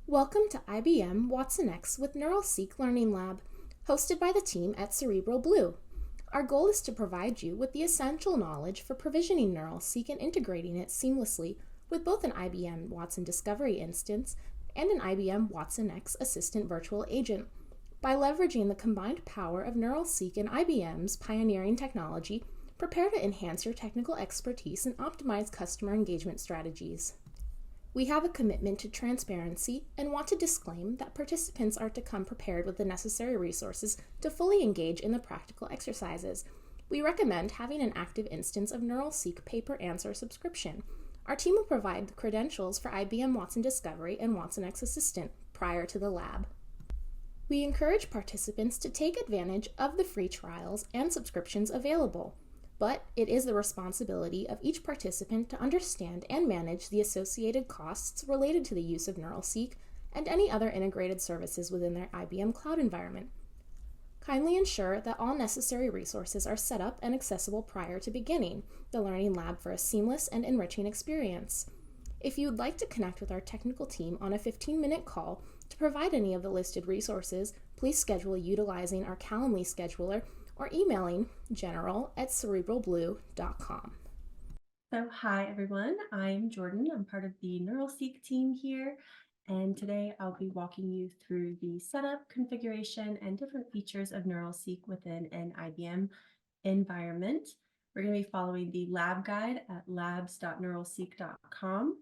Welcome to IBM Watson X with NeuralSeek Learning Lab, hosted by the team at Cerebral Blue. Our goal is to provide you with the essential knowledge for provisioning NeuralSeek and integrating it seamlessly with both an IBM Watson Discovery instance and an IBM Watson X Assistant Virtual Agent. By leveraging the combined power of NeuralSeek and IBM's pioneering technology, prepare to enhance your technical expertise and optimize customer engagement strategies. We have a commitment to transparency and want to disclaim that participants are to come prepared with the necessary resources to fully engage in the practical exercises. We recommend having an active instance of NeuralSeek pay-per-answer subscription. Our team will provide the credentials for IBM Watson Discovery and Watson X Assistant prior to the lab. We encourage participants to take advantage of the free trials and subscriptions available, but it is the responsibility of each participant to understand and manage the associated costs related to the use of NeuralSeek and any other integrated services within their IBM cloud environment. Kindly ensure that all necessary resources are set up and accessible prior to beginning the learning lab for a seamless and enriching experience. If you would like to connect with our technical team on a 15-minute call to provide any of the listed resources, please schedule utilizing our Calendly scheduler or emailing general@cerebralblue.com. So hi everyone, I'm Jordan. I'm part of the NeuralSeek team here, and today I'll be walking you through the setup, configuration, and different features of NeuralSeek within an IBM environment. We're going to be following the lab guide at labs.neuralseek.com.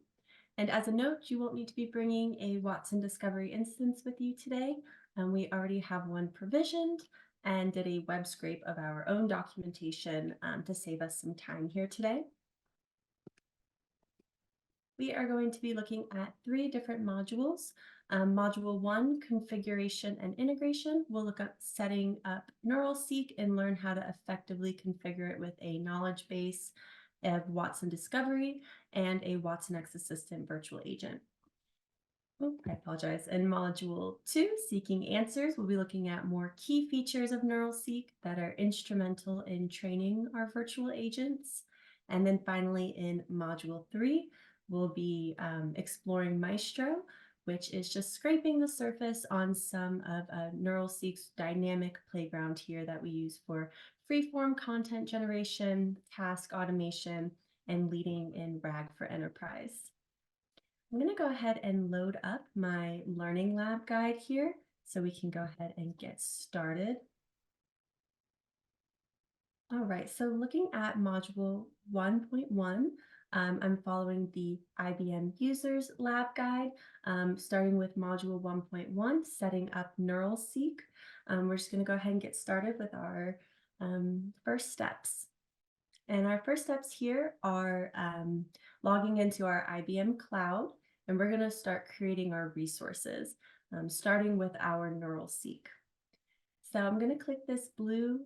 And as a note, you won't need to be bringing a Watson Discovery instance with you today. We already have one provisioned and did a web scrape of our own documentation to save us some time here today. We are going to be looking at 3 different modules. Module 1, configuration and integration. We'll look at setting up NeuralSeek and learn how to effectively configure it with a knowledge base of Watson Discovery and a Watson X Assistant virtual agent. Oh, I apologize. In Module 2, Seeking Answers, we'll be looking at more key features of NeuralSeek that are instrumental in training our virtual agents. And then finally, in Module 3, we'll be exploring mAIstro, which is just scraping the surface on some of NeuralSeek's dynamic playground here that we use for freeform content generation, task automation, and leading in RAG for enterprise. I'm going to go ahead and load up my Learning Lab guide here so we can go ahead and get started. All right, so looking at Module 1.1, I'm following the IBM Users Lab Guide, starting with Module 1.1, setting up NeuralSeek. We're just going to go ahead and get started with our first steps. And our first steps here are logging into our IBM Cloud, and we're going to start creating our resources, starting with our NeuralSeek. So I'm going to click this blue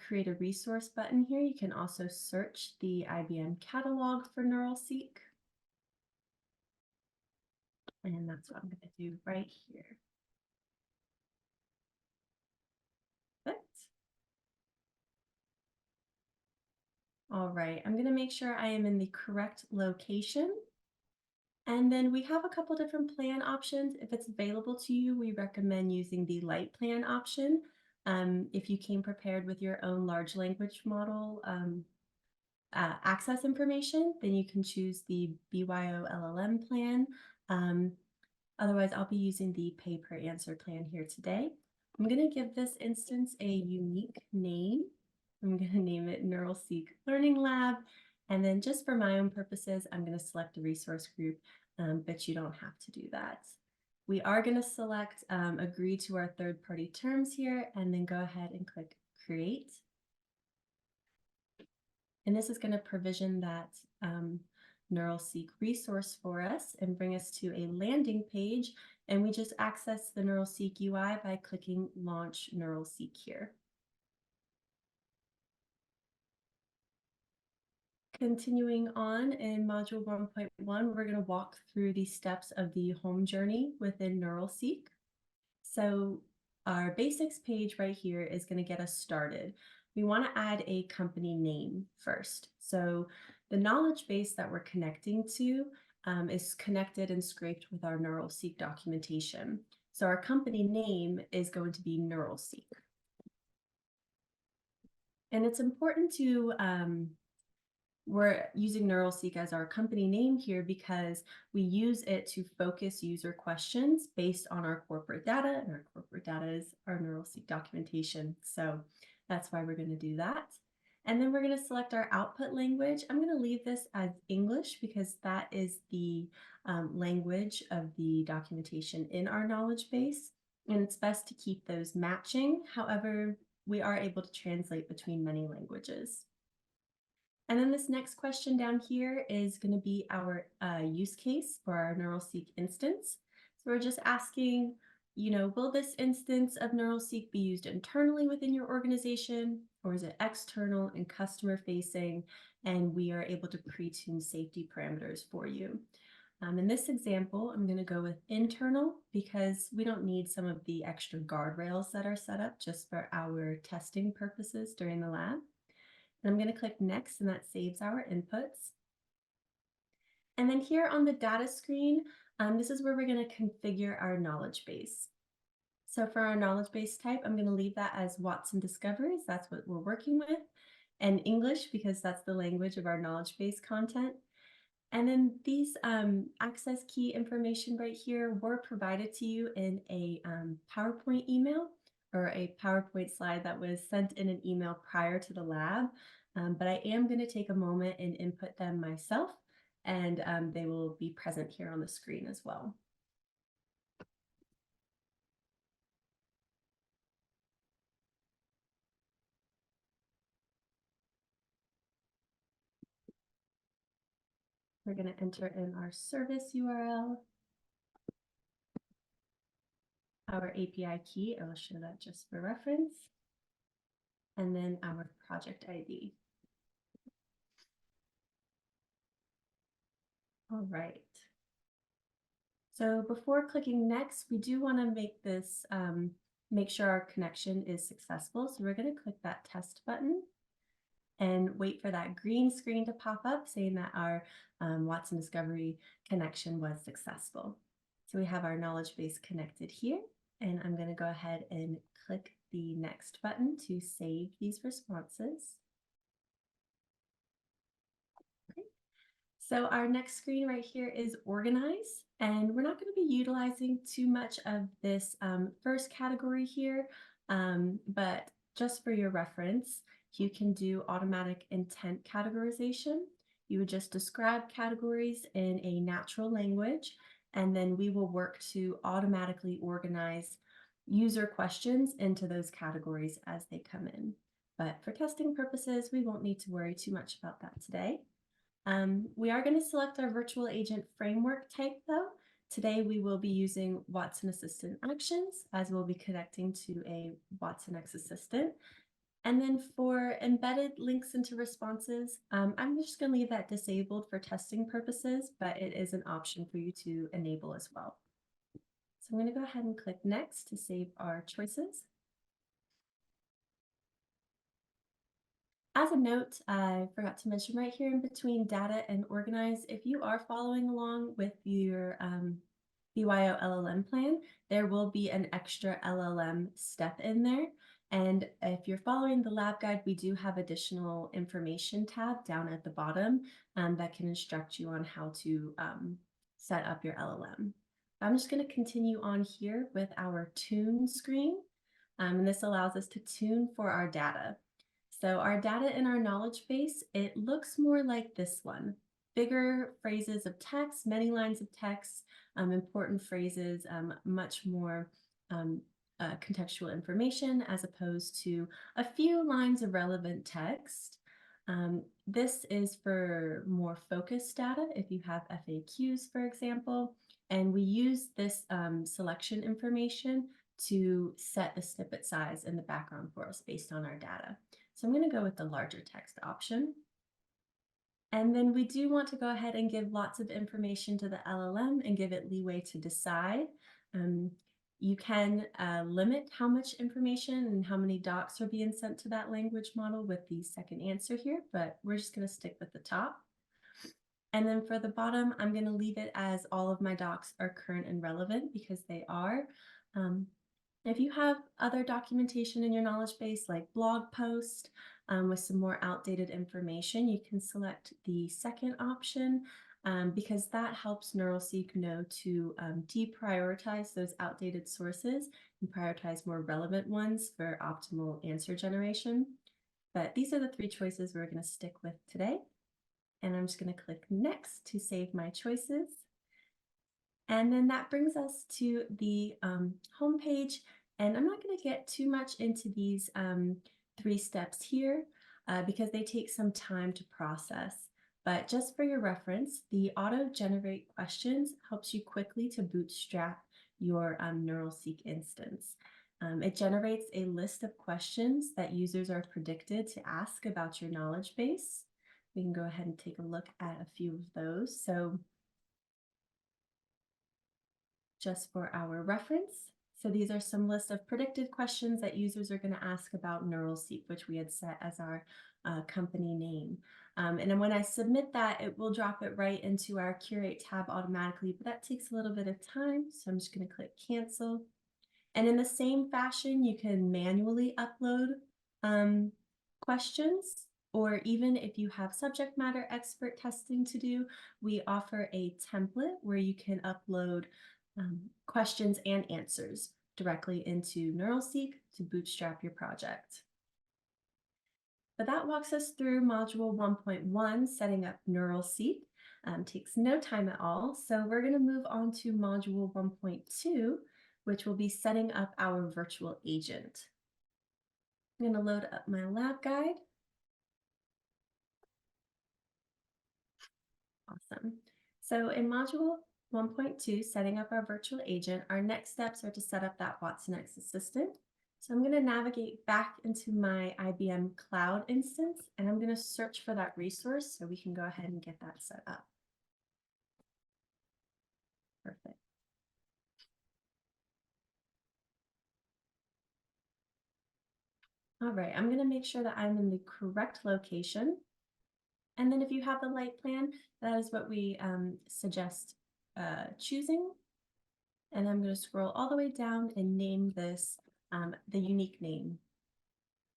Create a Resource button here. You can also search the IBM catalog for NeuralSeek. And that's what I'm going to do right here. Perfect. All right, I'm going to make sure I am in the correct location. And then we have a couple different plan options. If it's available to you, we recommend using the light plan option. If you came prepared with your own large language model access information, then you can choose the BYO LLM plan. Otherwise, I'll be using the pay per answer plan here today. I'm going to give this instance a unique name. I'm going to name it NeuralSeek Learning Lab. And then just for my own purposes, I'm going to select a resource group, but you don't have to do that. We are going to select agree to our third-party terms here, and then go ahead and click Create. And this is going to provision that NeuralSeek resource for us and bring us to a landing page. And we just access the NeuralSeek UI by clicking Launch NeuralSeek here. Continuing on in Module 1.1, we're going to walk through the steps of the home journey within NeuralSeek. So our basics page right here is going to get us started. We want to add a company name first. So the knowledge base that we're connecting to is connected and scraped with our NeuralSeek documentation. So our company name is going to be NeuralSeek. And it's important to, we're using NeuralSeek as our company name here because we use it to focus user questions based on our corporate data, and our corporate data is our NeuralSeek documentation. So that's why we're going to do that. And then we're going to select our output language. I'm going to leave this as English because that is the language of the documentation in our knowledge base. And it's best to keep those matching. However, we are able to translate between many languages. And then this next question down here is going to be our use case for our NeuralSeek instance. So we're just asking, will this instance of NeuralSeek be used internally within your organization, or is it external and customer facing? And we are able to pre-tune safety parameters for you. In this example, I'm going to go with internal because we don't need some of the extra guardrails that are set up just for our testing purposes during the lab. And I'm going to click next, and that saves our inputs. And then here on the data screen, this is where we're going to configure our knowledge base. So for our knowledge base type, I'm going to leave that as Watson Discoveries. That's what we're working with. And English, because that's the language of our knowledge base content. And then these access key information right here were provided to you in a PowerPoint email or a PowerPoint slide that was sent in an email prior to the lab. But I am going to take a moment and input them myself, and they will be present here on the screen as well. We're going to enter in our service URL, our API key. I will show that just for reference, and then our project ID. All right. So before clicking next, we do want to make this, make sure our connection is successful. So we're going to click that test button and wait for that green screen to pop up saying that our Watson Discovery connection was successful. So we have our knowledge base connected here, and I'm going to go ahead and click the next button to save these responses. So our next screen right here is Organize, and we're not going to be utilizing too much of this first category here, but just for your reference, you can do automatic intent categorization. You would just describe categories in a natural language, and then we will work to automatically organize user questions into those categories as they come in. But for testing purposes, we won't need to worry too much about that today. We are going to select our virtual agent framework type though. Today we will be using Watson Assistant Actions as we'll be connecting to a watsonx Assistant. And then for embedded links into responses, I'm just going to leave that disabled for testing purposes, but it is an option for you to enable as well. So I'm going to go ahead and click next to save our choices. As a note, I forgot to mention right here in between data and organize, if you are following along with your BYO LLM plan, there will be an extra LLM step in there. And if you're following the lab guide, we do have additional information tab down at the bottom that can instruct you on how to set up your LLM. I'm just going to continue on here with our tune screen. And this allows us to tune for our data. So our data in our knowledge base, it looks more like this one. Bigger phrases of text, many lines of text, important phrases, much more contextual information as opposed to a few lines of relevant text. This is for more focused data if you have FAQs, for example, and we use this selection information to set the snippet size in the background for us based on our data. So I'm going to go with the larger text option. And then we do want to go ahead and give lots of information to the LLM and give it leeway to decide. You can limit how much information and how many docs are being sent to that language model with the second answer here, but we're just going to stick with the top. And then for the bottom, I'm going to leave it as all of my docs are current and relevant because they are. Um, if you have other documentation in your knowledge base, like blog post with some more outdated information, you can select the second option because that helps NeuralSeek know to deprioritize those outdated sources and prioritize more relevant ones for optimal answer generation. But these are the three choices we're going to stick with today. And I'm just going to click next to save my choices. And then that brings us to the home page. And I'm not going to get too much into these 3 steps here because they take some time to process. But just for your reference, the auto-generate questions helps you quickly to bootstrap your NeuralSeek instance. It generates a list of questions that users are predicted to ask about your knowledge base. We can go ahead and take a look at a few of those. So just for our reference, so these are some list of predicted questions that users are going to ask about NeuralSeek, which we had set as our company name. And then when I submit that, it will drop it right into our Curate tab automatically, but that takes a little bit of time. So I'm just going to click cancel. And in the same fashion, you can manually upload questions, or even if you have subject matter expert testing to do, we offer a template where you can upload questions and answers directly into NeuralSeek to bootstrap your project. But that walks us through module 1.1, setting up NeuralSeek. Takes no time at all. So we're going to move on to module 1.2, which will be setting up our virtual agent. I'm going to load up my lab guide. Awesome. So in module 1.2, setting up our virtual agent, our next steps are to set up that Watson X assistant. So I'm going to navigate back into my IBM Cloud instance, and I'm going to search for that resource so we can go ahead and get that set up. Perfect. All right, I'm going to make sure that I'm in the correct location. And then if you have the light plan, that is what we suggest choosing. And I'm going to scroll all the way down and name this the unique name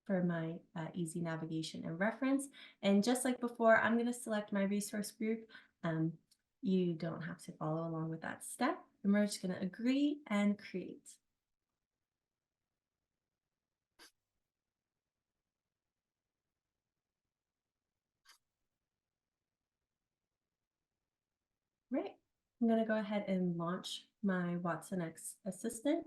for my easy navigation and reference. And just like before, I'm going to select my resource group. You don't have to follow along with that step. And we're just going to agree and create. Right. I'm going to go ahead and launch my Watson X assistant.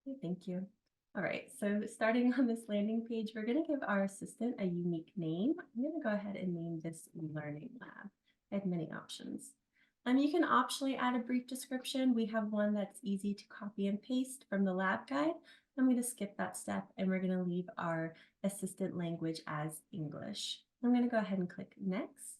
Oh, thank you. All right, so starting on this landing page, we're going to give our assistant a unique name. I'm going to go ahead and name this Learning Lab. I have many options. You can optionally add a brief description. We have one that's easy to copy and paste from the lab guide. I'm going to skip that step and we're going to leave our assistant language as English. I'm going to go ahead and click Next.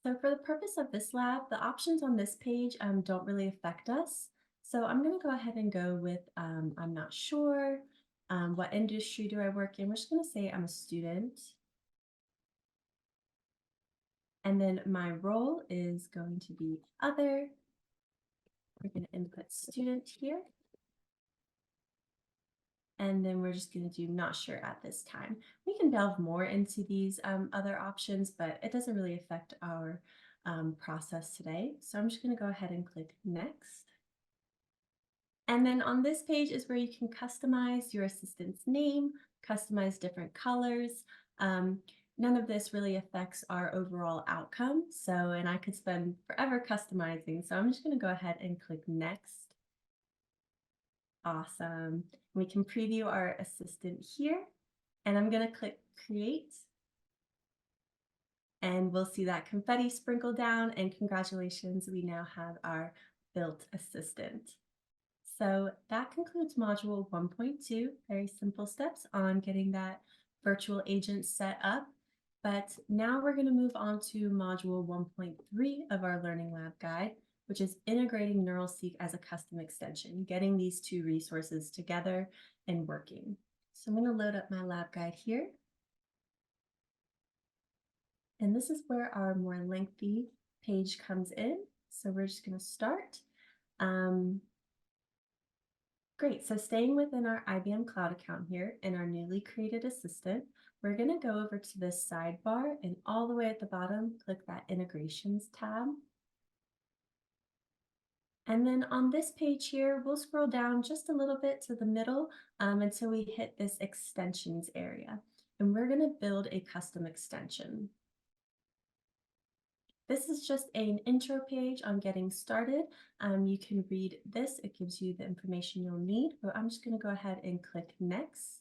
So for the purpose of this lab, the options on this page don't really affect us. So I'm going to go ahead and go with I'm not sure. What industry do I work in? We're just going to say I'm a student. And then my role is going to be other. We're going to input student here. And then we're just going to do not sure at this time. We can delve more into these other options, but it doesn't really affect our process today. So I'm just going to go ahead and click Next. And then on this page is where you can customize your assistant's name, customize different colors. None of this really affects our overall outcome. So, and I could spend forever customizing. So I'm just going to go ahead and click Next. Awesome. We can preview our assistant here. And I'm going to click Create. And we'll see that confetti sprinkle down. And congratulations, we now have our built assistant. So that concludes Module 1.2, very simple steps on getting that virtual agent set up. But now we're going to move on to Module 1.3 of our Learning Lab guide, which is integrating NeuralSeek as a custom extension, getting these two resources together and working. So I'm going to load up my lab guide here. And this is where our more lengthy page comes in. So we're just going to start. Great, so staying within our IBM Cloud account here in our newly created assistant, we're going to go over to this sidebar and all the way at the bottom, click that Integrations tab. And then on this page here, we'll scroll down just a little bit to the middle until we hit this Extensions area. And we're going to build a custom extension. This is just an intro page on getting started. You can read this. It gives you the information you'll need, but I'm just going to go ahead and click Next.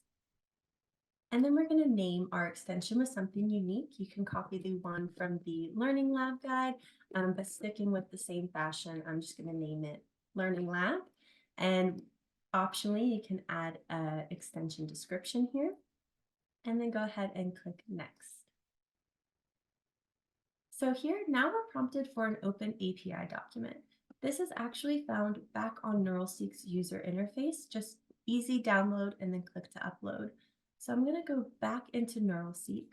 And then we're going to name our extension with something unique. You can copy the one from the Learning Lab guide, but sticking with the same fashion, I'm just going to name it Learning Lab. And optionally, you can add an extension description here, and then go ahead and click Next. So here, now we're prompted for an open API document. This is actually found back on NeuralSeek's user interface, just easy download and then click to upload. So I'm going to go back into NeuralSeek,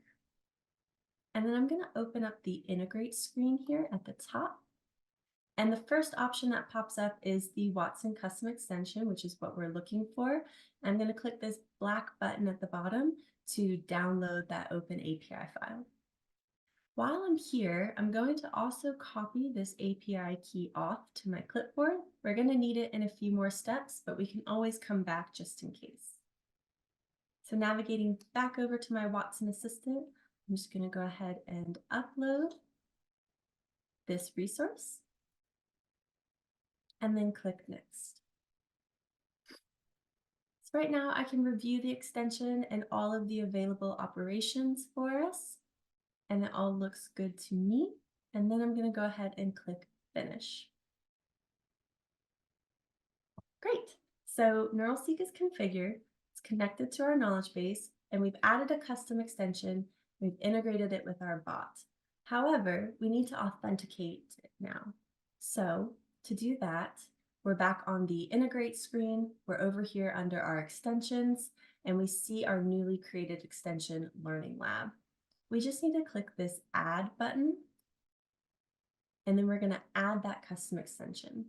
and then I'm going to open up the Integrate screen here at the top. And the first option that pops up is the Watson custom extension, which is what we're looking for. I'm going to click this black button at the bottom to download that open API file. While I'm here, I'm going to also copy this API key off to my clipboard. We're going to need it in a few more steps, but we can always come back just in case. So navigating back over to my Watson Assistant, I'm just going to go ahead and upload this resource and then click Next. So right now I can review the extension and all of the available operations for us. And it all looks good to me. And then I'm going to go ahead and click Finish. Great. So NeuralSeek is configured, it's connected to our knowledge base, and we've added a custom extension. We've integrated it with our bot. However, we need to authenticate it now. So to do that, we're back on the Integrate screen. We're over here under our extensions, and we see our newly created extension, Learning Lab. We just need to click this Add button, and then we're going to add that custom extension.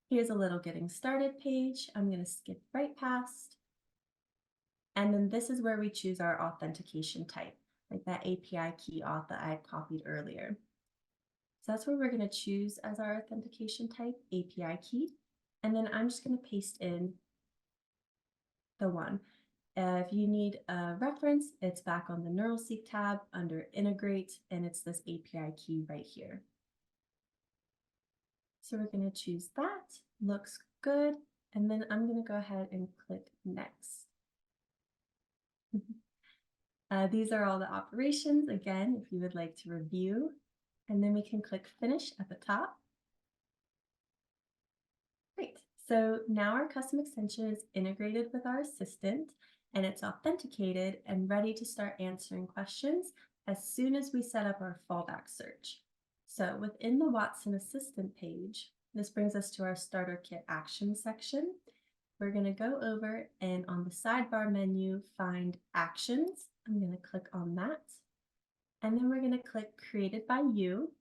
Here's a little getting started page. I'm going to skip right past. And then this is where we choose our authentication type, like that API key auth that I copied earlier. So that's where we're going to choose as our authentication type, API key. And then I'm just going to paste in the one. If you need a reference, it's back on the NeuralSeek tab under Integrate, and it's this API key right here. So we're going to choose that. Looks good. And then I'm going to go ahead and click Next. These are all the operations, again, if you would like to review. And then we can click Finish at the top. Great. So now our custom extension is integrated with our assistant, and it's authenticated and ready to start answering questions as soon as we set up our fallback search. So within the Watson Assistant page, this brings us to our Starter Kit Action section. We're going to go over and on the sidebar menu, find Actions. I'm going to click on that. And then we're going to click Created by You.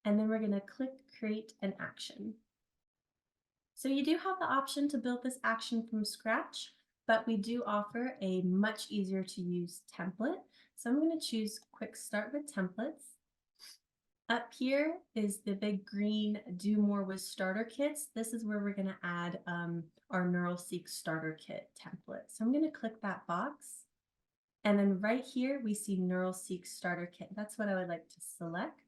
And then we're going to click Create an Action. So you do have the option to build this action from scratch, but we do offer a much easier to use template. So I'm going to choose Quick Start with Templates. Up here is the big green Do More with Starter Kits. This is where we're going to add our NeuralSeek Starter Kit template. So I'm going to click that box. And then right here, we see NeuralSeek Starter Kit. That's what I would like to select.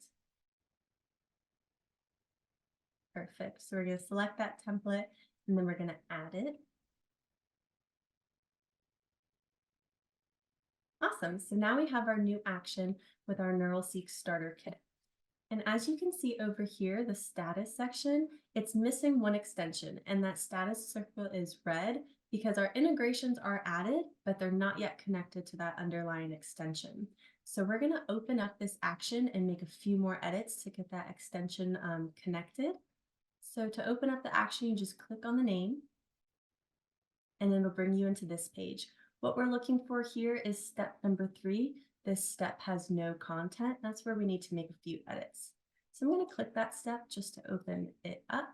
Perfect. So we're going to select that template, and then we're going to add it. Awesome. So now we have our new action with our NeuralSeek Starter Kit. And as you can see over here, the status section, it's missing one extension, and that status circle is red because our integrations are added, but they're not yet connected to that underlying extension. So we're going to open up this action and make a few more edits to get that extension connected. So to open up the action, you just click on the name, and then it'll bring you into this page. What we're looking for here is step number 3. This step has no content. That's where we need to make a few edits. So I'm going to click that step just to open it up.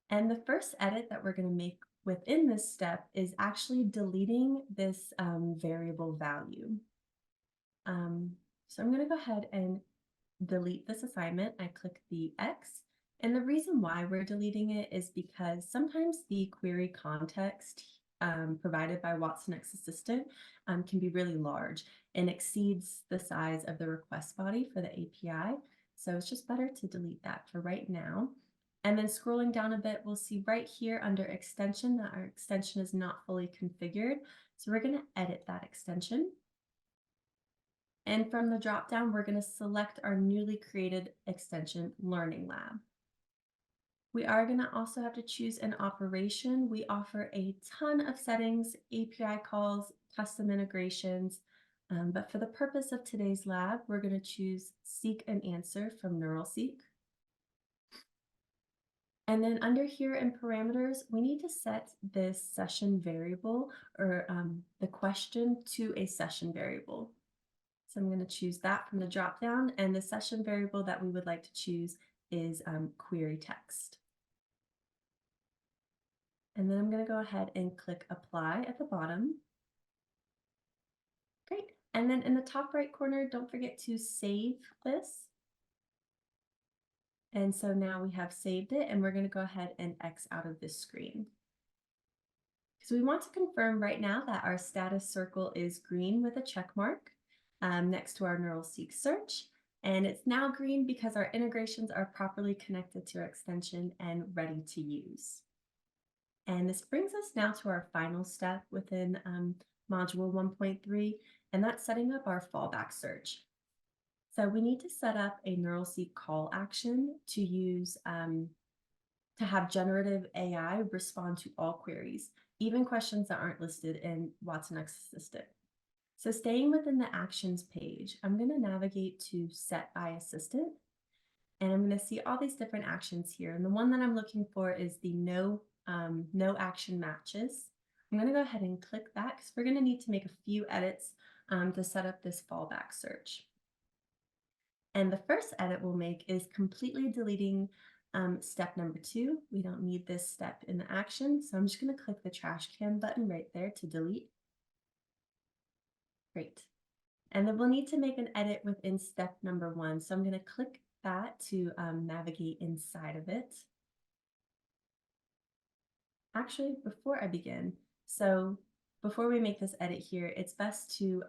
And the first edit that we're going to make within this step is actually deleting this variable value. So I'm going to go ahead and delete this assignment. I click the X. And the reason why we're deleting it is because sometimes the query context provided by watsonx Assistant can be really large and exceeds the size of the request body for the API. So it's just better to delete that for right now. And then scrolling down a bit, we'll see right here under extension that our extension is not fully configured. So we're going to edit that extension. And from the dropdown, we're going to select our newly created extension, Learning Lab. We are going to also have to choose an operation. We offer a ton of settings, API calls, custom integrations, but for the purpose of today's lab, we're going to choose Seek and Answer from NeuralSeek. And then under here in parameters, we need to set this session variable or the question to a session variable. So I'm going to choose that from the dropdown, and the session variable that we would like to choose is query text. And then I'm going to go ahead and click apply at the bottom. Great. And then in the top right corner, don't forget to save this. And so now we have saved it, and we're going to go ahead and X out of this screen. So we want to confirm right now that our status circle is green with a check mark next to our NeuralSeek search. And it's now green because our integrations are properly connected to our extension and ready to use. And this brings us now to our final step within module 1.3, and that's setting up our fallback search. So we need to set up a NeuralSeek call action to use to have generative AI respond to all queries, even questions that aren't listed in watsonx Assistant. So staying within the actions page, I'm going to navigate to Set by Assistant, and I'm going to see all these different actions here. And the one that I'm looking for is the no action matches. I'm going to go ahead and click that because we're going to need to make a few edits to set up this fallback search. And the first edit we'll make is completely deleting step number 2. We don't need this step in the action, so I'm just going to click the trash can button right there to delete. Great. And then we'll need to make an edit within step number 1. So I'm going to click that to navigate inside of it. Actually, before I begin, so before we make this edit here, it's best to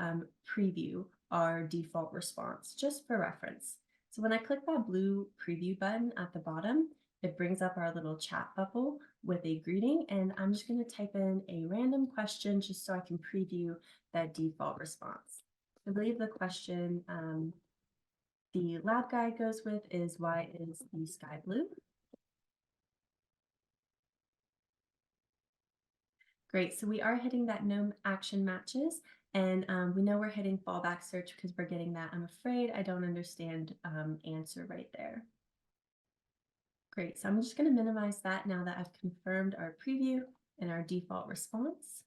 preview our default response just for reference. So when I click that blue preview button at the bottom, it brings up our little chat bubble with a greeting, and I'm just going to type in a random question just so I can preview that default response. I believe the question the lab guide goes with is, why is the sky blue? Great, so we are hitting that no action matches, and we know we're hitting fallback search because we're getting that I'm afraid I don't understand answer right there. Great, so I'm just going to minimize that now that I've confirmed our preview and our default response,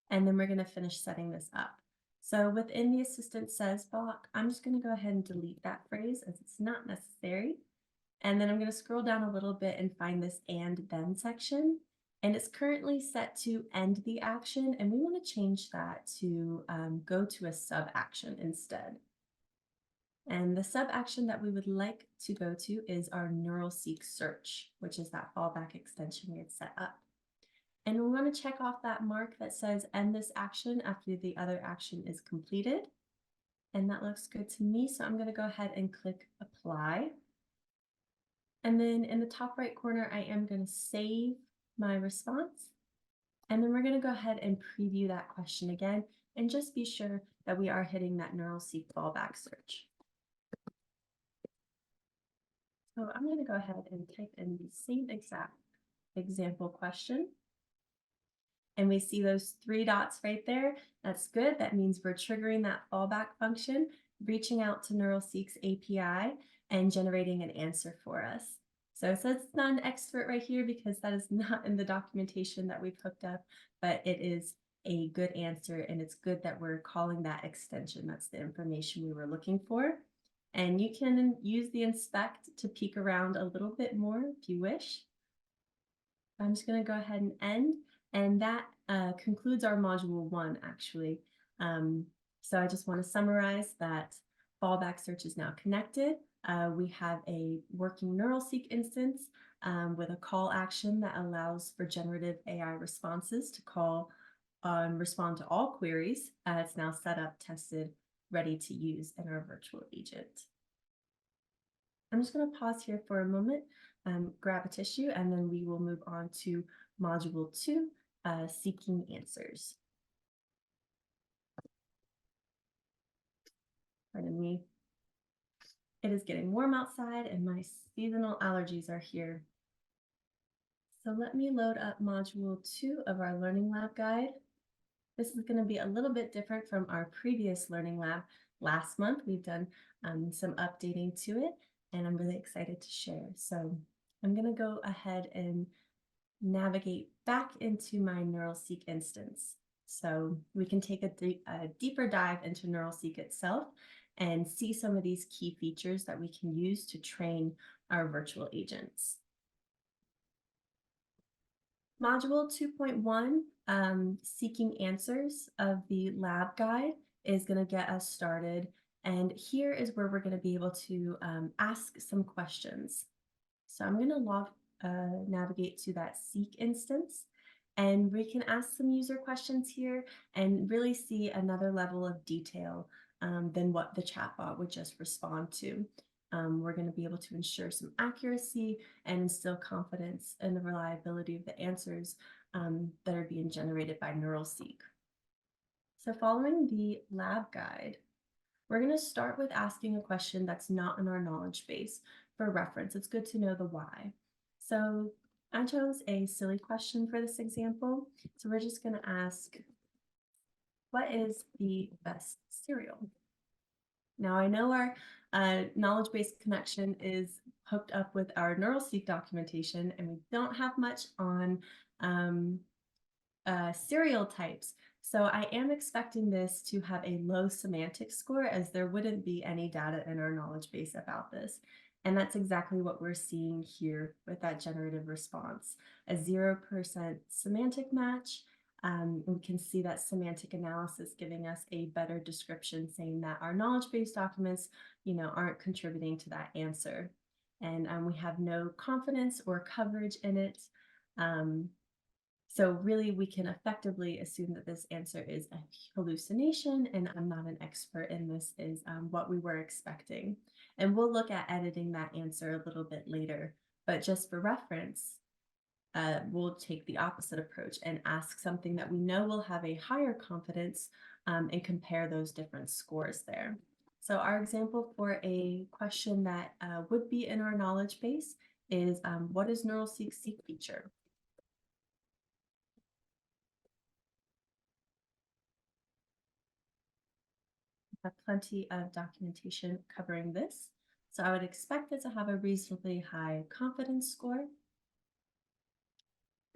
and then we're going to finish setting this up. So within the assistant says block, I'm just going to go ahead and delete that phrase as it's not necessary. And then I'm going to scroll down a little bit and find this and then section. And it's currently set to end the action, and we want to change that to go to a sub action instead. And the sub action that we would like to go to is our NeuralSeek search, which is that fallback extension we had set up. And we want to check off that mark that says end this action after the other action is completed. And that looks good to me, so I'm going to go ahead and click apply. And then in the top right corner, I am going to save my response. And then we're going to go ahead and preview that question again and just be sure that we are hitting that NeuralSeek fallback search. So I'm going to go ahead and type in the same exact example question. And we see those 3 dots right there. That's good. That means we're triggering that fallback function, reaching out to NeuralSeek's API and generating an answer for us. So it says it's not an expert right here because that is not in the documentation that we've hooked up, but it is a good answer, and it's good that we're calling that extension. That's the information we were looking for. And you can use the inspect to peek around a little bit more if you wish. I'm just going to go ahead and end. And that concludes our module 1, actually. So I just want to summarize that fallback search is now connected. We have a working NeuralSeek instance with a call action that allows for generative AI responses to call and respond to all queries. It's now set up, tested, ready to use in our virtual agent. I'm just going to pause here for a moment, grab a tissue, and then we will move on to module 2, seeking answers. Pardon me. It is getting warm outside and my seasonal allergies are here. So let me load up module 2 of our Learning Lab guide. This is going to be a little bit different from our previous Learning Lab last month. We've done some updating to it, and I'm really excited to share. So I'm going to go ahead and navigate back into my NeuralSeek instance. So we can take a deeper dive into NeuralSeek itself and see some of these key features that we can use to train our virtual agents. Module 2.1, Seeking Answers of the lab guide, is going to get us started. And here is where we're going to be able to ask some questions. So I'm going to navigate to that Seek instance, and we can ask some user questions here and really see another level of detail than what the chatbot would just respond to. We're going to be able to ensure some accuracy and instill confidence in the reliability of the answers that are being generated by NeuralSeek. So following the lab guide, we're going to start with asking a question that's not in our knowledge base. For reference, it's good to know the why. So I chose a silly question for this example. So we're just going to ask, what is the best cereal? Now I know our knowledge-based connection is hooked up with our NeuralSeek documentation, and we don't have much on cereal types. So I am expecting this to have a low semantic score, as there wouldn't be any data in our knowledge base about this. And that's exactly what we're seeing here with that generative response, a 0% semantic match. We can see that semantic analysis giving us a better description, saying that our knowledge-based documents, aren't contributing to that answer. And we have no confidence or coverage in it. So really, we can effectively assume that this answer is a hallucination, and I'm not an expert in this, is what we were expecting. And we'll look at editing that answer a little bit later. But just for reference, we'll take the opposite approach and ask something that we know will have a higher confidence and compare those different scores there. So our example for a question that would be in our knowledge base is, what is NeuralSeek's Seek feature? Have plenty of documentation covering this. So I would expect it to have a reasonably high confidence score.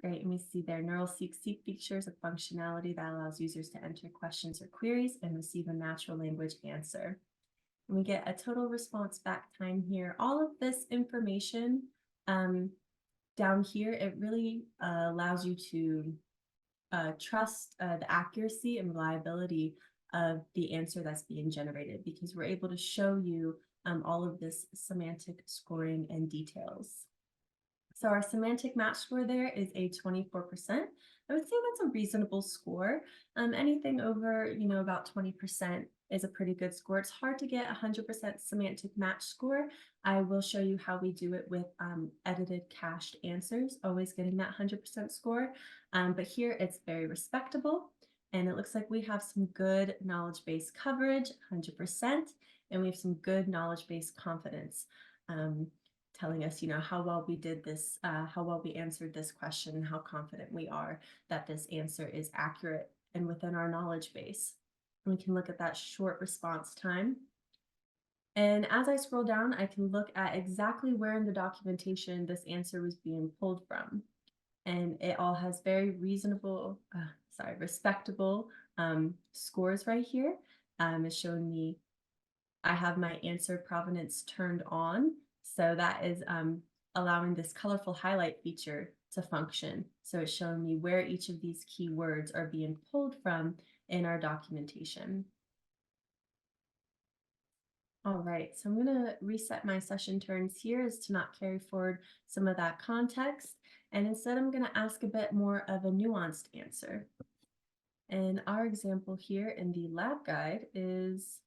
Great, and we see there NeuralSeek Seek features a functionality that allows users to enter questions or queries and receive a natural language answer. And we get a total response back time here. All of this information down here, it really allows you to trust the accuracy and reliability of the answer that's being generated, because we're able to show you all of this semantic scoring and details. So our semantic match score there is a 24%. I would say that's a reasonable score. Anything over, about 20% is a pretty good score. It's hard to get 100% semantic match score. I will show you how we do it with edited cached answers, always getting that 100% score. But here it's very respectable. And it looks like we have some good knowledge base coverage, 100%, and we have some good knowledge base confidence. telling us, how well we did this, how well we answered this question, and how confident we are that this answer is accurate and within our knowledge base. And we can look at that short response time. And as I scroll down, I can look at exactly where in the documentation this answer was being pulled from. And it all has very respectable scores right here. It's showing me I have my answer provenance turned on. So that is allowing this colorful highlight feature to function. So it's showing me where each of these keywords are being pulled from in our documentation. All right, so I'm going to reset my session turns here as to not carry forward some of that context. And instead, I'm going to ask a bit more of a nuanced answer. And our example here in the lab guide is,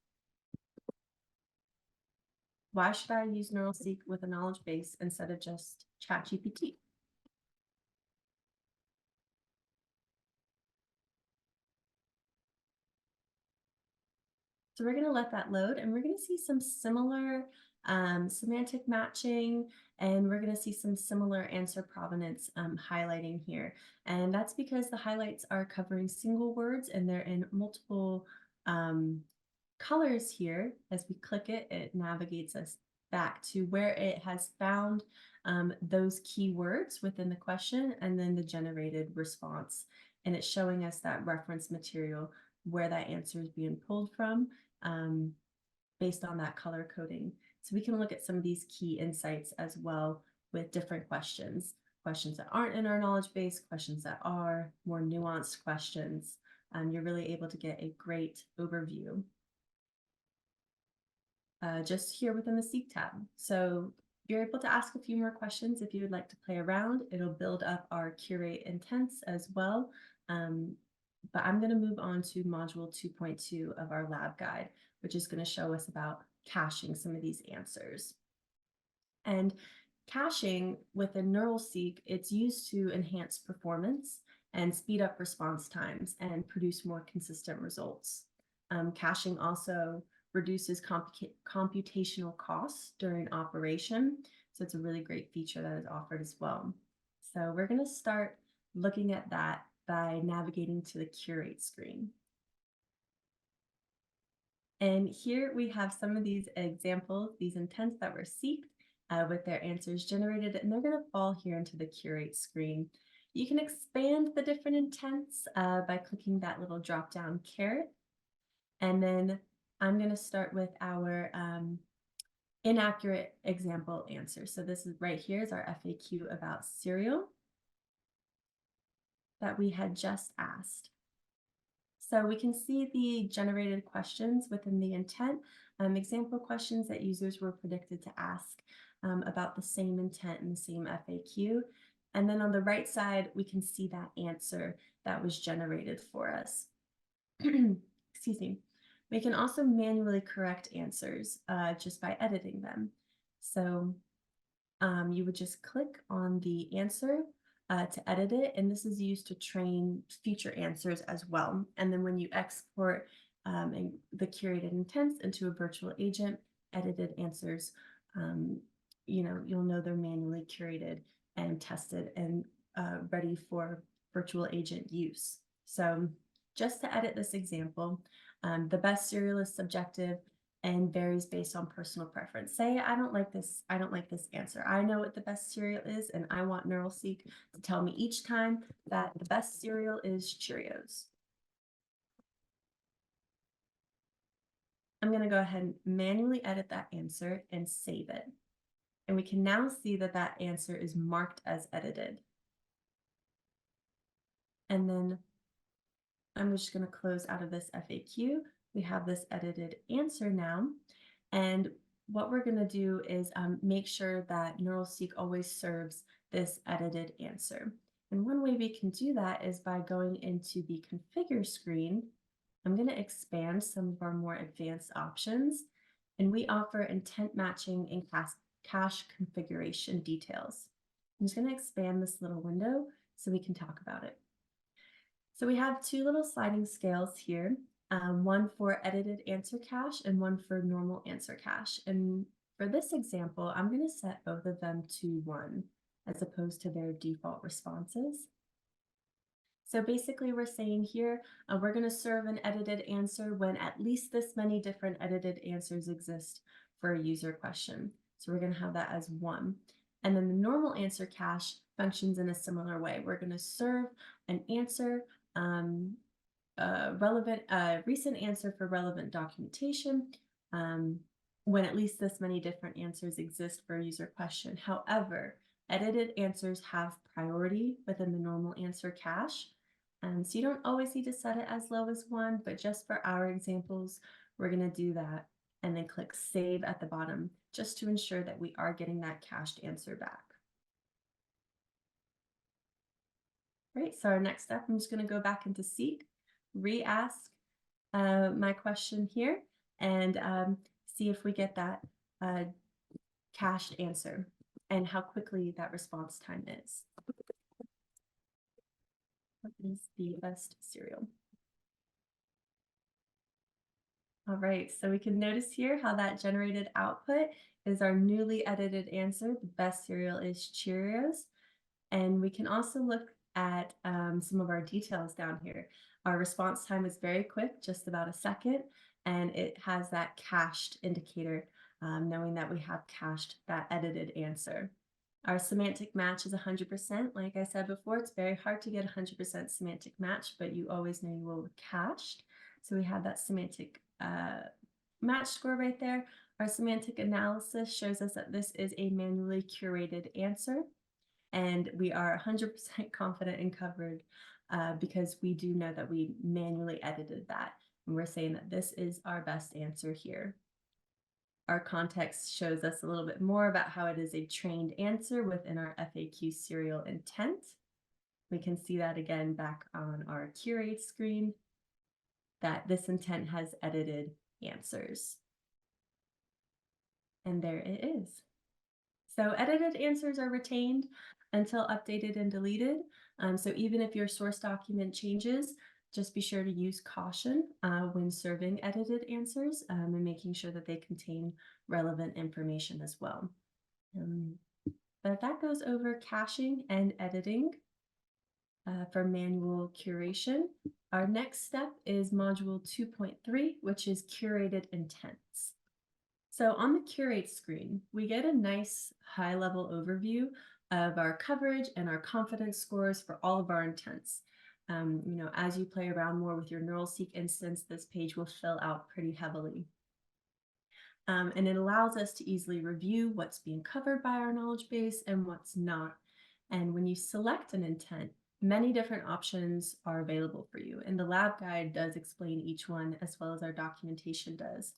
why should I use NeuralSeek with a knowledge base instead of just ChatGPT? So we're going to let that load, and we're going to see some similar semantic matching, and we're going to see some similar answer provenance highlighting here. And that's because the highlights are covering single words and they're in multiple colors here. As we click it, it navigates us back to where it has found those keywords within the question and then the generated response. And it's showing us that reference material where that answer is being pulled from based on that color coding. So we can look at some of these key insights as well with different questions that aren't in our knowledge base, questions that are, more nuanced questions. You're really able to get a great overview just here within the Seek tab. So you're able to ask a few more questions if you would like to play around. It'll build up our curate intents as well. But I'm going to move on to module 2.2 of our lab guide, which is going to show us about caching some of these answers. And caching within NeuralSeek, it's used to enhance performance and speed up response times and produce more consistent results. Caching also reduces computational costs during operation. So it's a really great feature that is offered as well. So we're going to start looking at that by navigating to the Curate screen. And here we have some of these examples, these intents that were seeked with their answers generated, and they're going to fall here into the Curate screen. You can expand the different intents by clicking that little drop-down caret. And then I'm going to start with our inaccurate example answer. So this is right here is our FAQ about cereal that we had just asked. So we can see the generated questions within the intent, example questions that users were predicted to ask about the same intent and the same FAQ. And then on the right side, we can see that answer that was generated for us. Excuse me. We can also manually correct answers just by editing them. So you would just click on the answer to edit it, and this is used to train future answers as well. And then when you export the curated intents into a virtual agent, edited answers, you'll know they're manually curated and tested and ready for virtual agent use. So just to edit this example, the best cereal is subjective and varies based on personal preference. Say, I don't like this answer. I know what the best cereal is, and I want NeuralSeek to tell me each time that the best cereal is Cheerios. I'm going to go ahead and manually edit that answer and save it. And we can now see that that answer is marked as edited. And then I'm just going to close out of this FAQ. We have this edited answer now. And what we're going to do is make sure that NeuralSeek always serves this edited answer. And one way we can do that is by going into the configure screen. I'm going to expand some of our more advanced options. And we offer intent matching and cache configuration details. I'm just going to expand this little window so we can talk about it. So we have two little sliding scales here, one for edited answer cache and one for normal answer cache. And For this example, I'm going to set both of them to 1 as opposed to their default responses. So basically we're saying here, we're going to serve an edited answer when at least this many different edited answers exist for a user question. So we're going to have that as 1. And then the normal answer cache functions in a similar way. We're going to serve an answer, recent answer for relevant documentation, when at least this many different answers exist for a user question. However, edited answers have priority within the normal answer cache. So you don't always need to set it as low as 1, but just for our examples, we're going to do that and then click Save at the bottom just to ensure that we are getting that cached answer back. Right, so our next step, I'm just going to go back into Seek, re-ask my question here, and see if we get that cached answer and how quickly that response time is. What is the best cereal? All right, so we can notice here how that generated output is our newly edited answer. The best cereal is Cheerios. And we can also look at some of our details down here. Our response time is very quick, just about a second, and it has that cached indicator, knowing that we have cached that edited answer. Our semantic match is 100%. Like I said before, it's very hard to get 100% semantic match, but you always know you will with cached. So we have that semantic match score right there. Our semantic analysis shows us that this is a manually curated answer. And we are 100% confident and covered because we do know that we manually edited that. And we're saying that this is our best answer here. Our context shows us a little bit more about how it is a trained answer within our FAQ serial intent. We can see that again back on our Curate screen, that this intent has edited answers. And there it is. So edited answers are retained until updated and deleted. So even if your source document changes, just be sure to use caution when serving edited answers and making sure that they contain relevant information as well. But that goes over caching and editing for manual curation. Our next step is module 2.3, which is curated intents. So on the Curate screen, we get a nice high-level overview of our coverage and our confidence scores for all of our intents. As you play around more with your NeuralSeek instance, this page will fill out pretty heavily. And it allows us to easily review what's being covered by our knowledge base and what's not. And when you select an intent, many different options are available for you. And the lab guide does explain each one as well as our documentation does.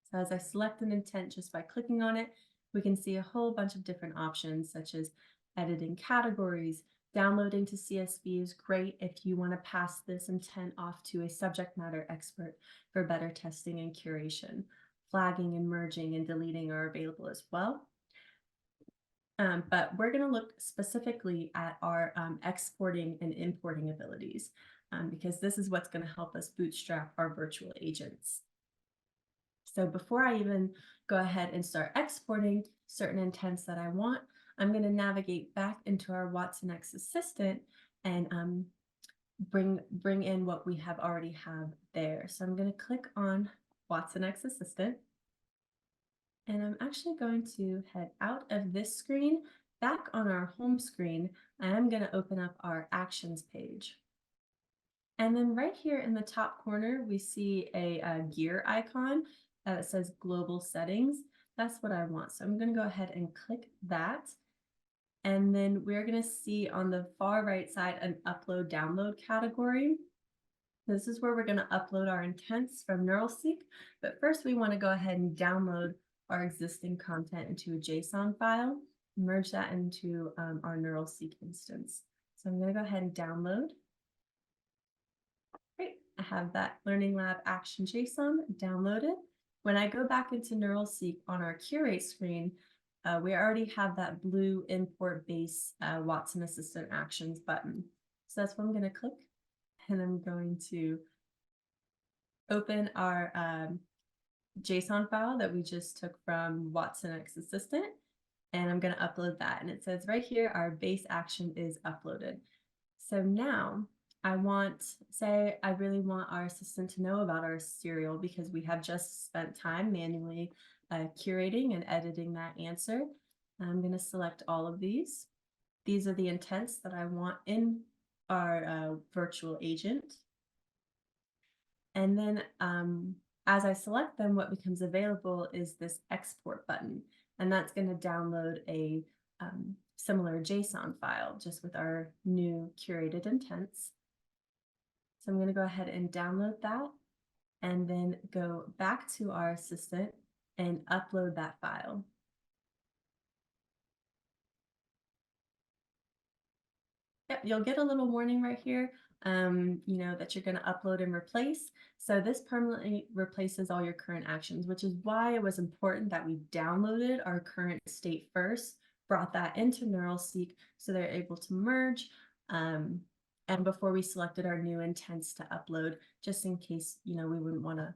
So as I select an intent just by clicking on it, we can see a whole bunch of different options such as editing categories. Downloading to CSV is great if you want to pass this intent off to a subject matter expert for better testing and curation. Flagging and merging and deleting are available as well. But we're going to look specifically at our exporting and importing abilities because this is what's going to help us bootstrap our virtual agents. So before I even go ahead and start exporting certain intents that I want, I'm going to navigate back into our watsonx Assistant and bring in what we have already have there. So I'm going to click on watsonx Assistant. And I'm actually going to head out of this screen, back on our home screen, and I'm going to open up our actions page. And then right here in the top corner, we see a gear icon that says global settings. That's what I want. So I'm going to go ahead and click that. And then we're going to see on the far right side an upload download category. This is where we're going to upload our intents from NeuralSeek. But first we want to go ahead and download our existing content into a JSON file, merge that into our NeuralSeek instance. So I'm going to go ahead and download. Great, I have that Learning Lab Action JSON downloaded. When I go back into NeuralSeek on our Curate screen, we already have that blue import base Watson Assistant Actions button. So that's what I'm going to click, and I'm going to open our JSON file that we just took from Watson X Assistant, and I'm going to upload that. And it says right here, our base action is uploaded. So now I really want our assistant to know about our serial because we have just spent time manually curating and editing that answer. I'm going to select all of these. These are the intents that I want in our virtual agent. And then as I select them, what becomes available is this export button. And that's going to download a similar JSON file just with our new curated intents. So I'm going to go ahead and download that and then go back to our assistant and upload that file. Yep, you'll get a little warning right here, that you're going to upload and replace. So this permanently replaces all your current actions, which is why it was important that we downloaded our current state first, brought that into NeuralSeek so they're able to merge. And before we selected our new intents to upload, just in case, we wouldn't want to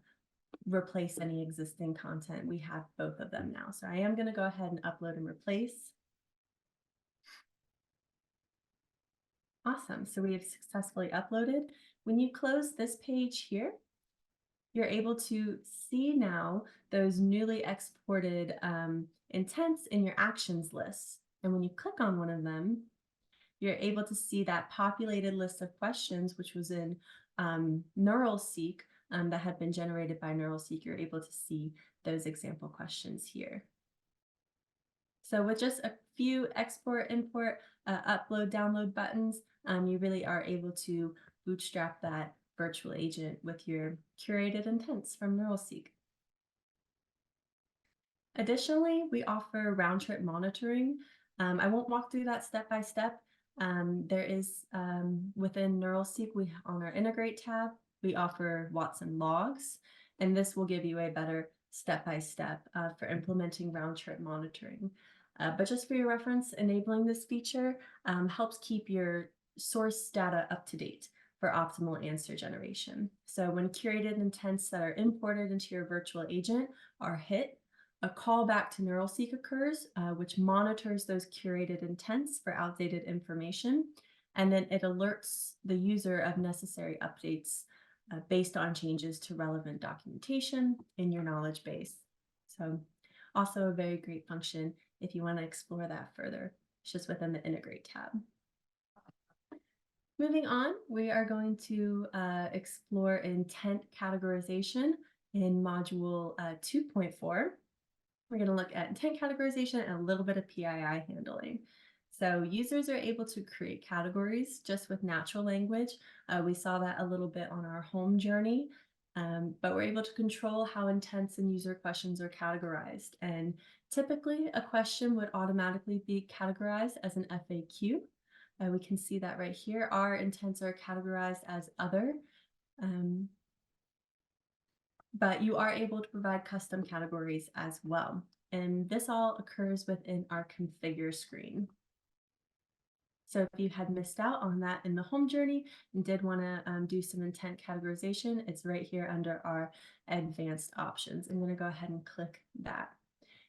replace any existing content, we have both of them now. So I am going to go ahead and upload and replace. Awesome. So we have successfully uploaded. When you close this page here, you're able to see now those newly exported intents in your actions list. And when you click on one of them, you're able to see that populated list of questions, which was in NeuralSeek that had been generated by NeuralSeek. You're able to see those example questions here. So with just a few export, import, upload, download buttons, you really are able to bootstrap that virtual agent with your curated intents from NeuralSeek. Additionally, we offer round trip monitoring. I won't walk through that step by step. There is within NeuralSeek, on our Integrate tab, we offer Watson logs, and this will give you a better step-by-step for implementing round trip monitoring. But just for your reference, enabling this feature helps keep your source data up to date for optimal answer generation. So when curated intents that are imported into your virtual agent are hit, a callback to NeuralSeek occurs, which monitors those curated intents for outdated information, and then it alerts the user of necessary updates based on changes to relevant documentation in your knowledge base. So also a very great function if you want to explore that further. It's just within the Integrate tab. Moving on, we are going to explore intent categorization in module 2.4. We're going to look at intent categorization and a little bit of PII handling. So users are able to create categories just with natural language. We saw that a little bit on our home journey, but we're able to control how intents and user questions are categorized. And typically, a question would automatically be categorized as an FAQ. We can see that right here. Our intents are categorized as other. But you are able to provide custom categories as well. And this all occurs within our configure screen. So if you had missed out on that in the home journey and did want to do some intent categorization, it's right here under our advanced options. I'm going to go ahead and click that.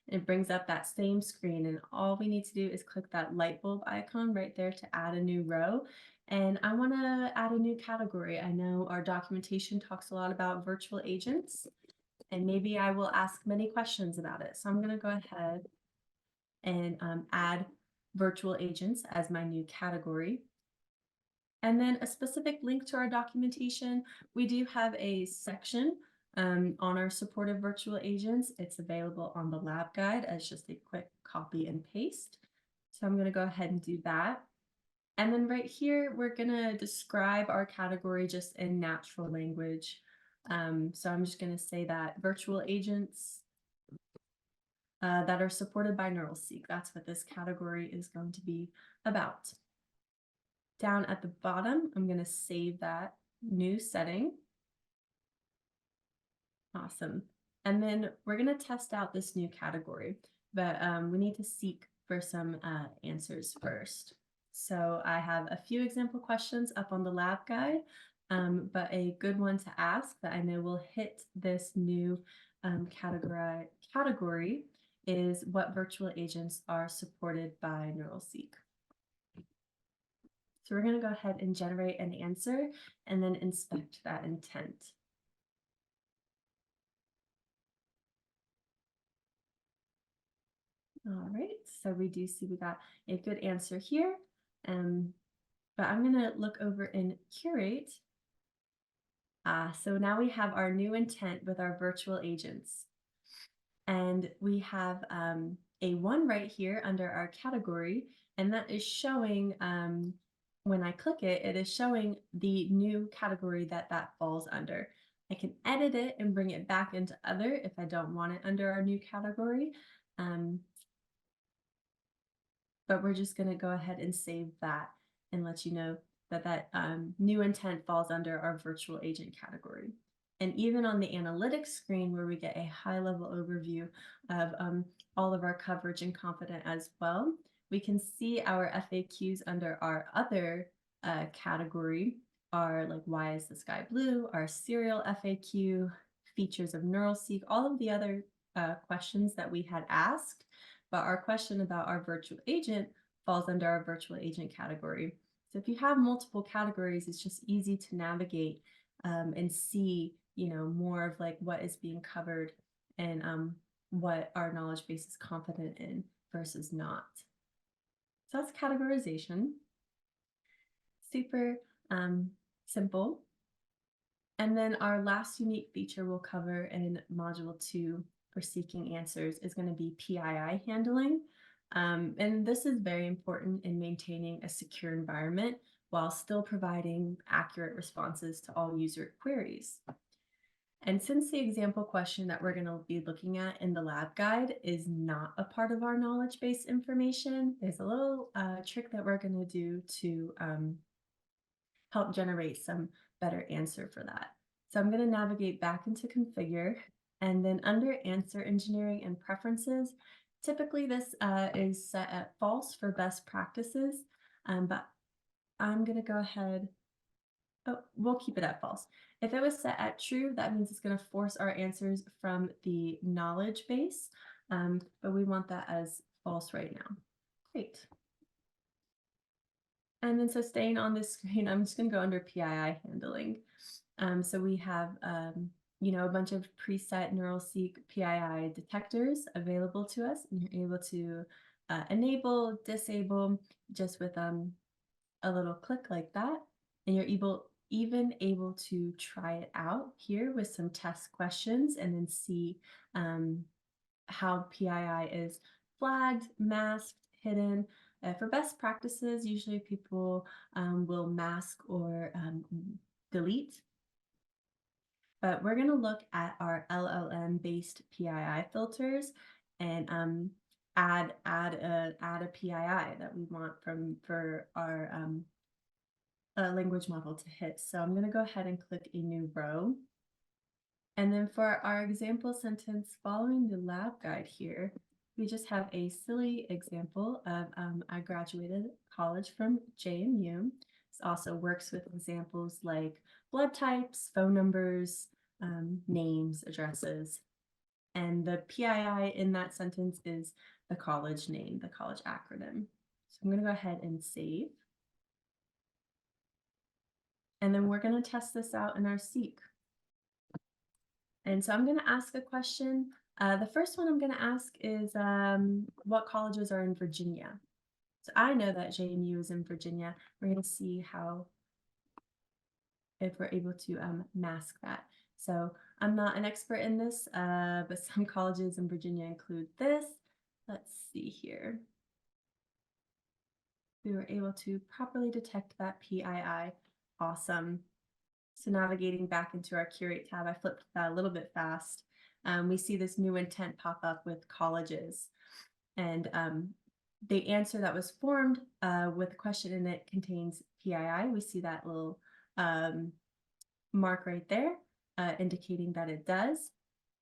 And it brings up that same screen, and all we need to do is click that light bulb icon right there to add a new row. And I want to add a new category. I know our documentation talks a lot about virtual agents, and maybe I will ask many questions about it. So I'm going to go ahead and add virtual agents as my new category. And then a specific link to our documentation. We do have a section on our supportive virtual agents. It's available on the lab guide as just a quick copy and paste. So I'm going to go ahead and do that. And then right here, we're going to describe our category just in natural language. So I'm just going to say that virtual agents that are supported by NeuralSeek, that's what this category is going to be about. Down at the bottom, I'm going to save that new setting. Awesome. And then we're going to test out this new category, but we need to seek for some answers first. So I have a few example questions up on the lab guide, but a good one to ask that I know will hit this new category is what virtual agents are supported by NeuralSeek. So we're going to go ahead and generate an answer and then inspect that intent. All right, so we do see we got a good answer here, but I'm going to look over in Curate. So now we have our new intent with our virtual agents. And we have a 1 right here under our category, and that is showing, when I click it, it is showing the new category that that falls under. I can edit it and bring it back into other if I don't want it under our new category. But we're just going to go ahead and save that and let you know that that new intent falls under our virtual agent category. And even on the analytics screen where we get a high-level overview of all of our coverage and confident as well, we can see our FAQs under our other category are like, why is the sky blue, our serial FAQ, features of NeuralSeek, all of the other questions that we had asked. But our question about our virtual agent falls under our virtual agent category. So if you have multiple categories, it's just easy to navigate and see, you know, more of like what is being covered and what our knowledge base is confident in versus not. So that's categorization. Super simple. And then our last unique feature we'll cover in Module 2 for seeking answers is going to be PII handling. And this is very important in maintaining a secure environment while still providing accurate responses to all user queries. And since the example question that we're going to be looking at in the lab guide is not a part of our knowledge base information, there's a little trick that we're going to do to help generate some better answer for that. So I'm going to navigate back into configure, and then under answer engineering and preferences, typically this is set at false for best practices, but I'm going to go ahead, we'll keep it at false. If it was set at true, that means it's going to force our answers from the knowledge base, but we want that as false right now. Great. And then so staying on this screen, I'm just going to go under PII handling. So we have, you know, a bunch of preset NeuralSeek PII detectors available to us, and you're able to enable, disable just with a little click like that. And you're even able to try it out here with some test questions and then see how PII is flagged, masked, hidden. For best practices, usually people will mask or delete. But we're going to look at our LLM-based PII filters and add a PII that we want for our language model to hit. So I'm going to go ahead and click a new row. And then for our example sentence following the lab guide here, we just have a silly example of I graduated college from JMU. This also works with examples like blood types, phone numbers, names, addresses. And the PII in that sentence is the college name, the college acronym. So I'm going to go ahead and save. And then we're going to test this out in our Seek. And so I'm going to ask a question. The first one I'm going to ask is what colleges are in Virginia? So I know that JMU is in Virginia. We're going to see if we're able to mask that. So I'm not an expert in this, but some colleges in Virginia include this. Let's see here. We were able to properly detect that PII. Awesome. So navigating back into our Curate tab, I flipped that a little bit fast. We see this new intent pop up with colleges. And the answer that was formed with a question in it contains PII. We see that little mark right there indicating that it does.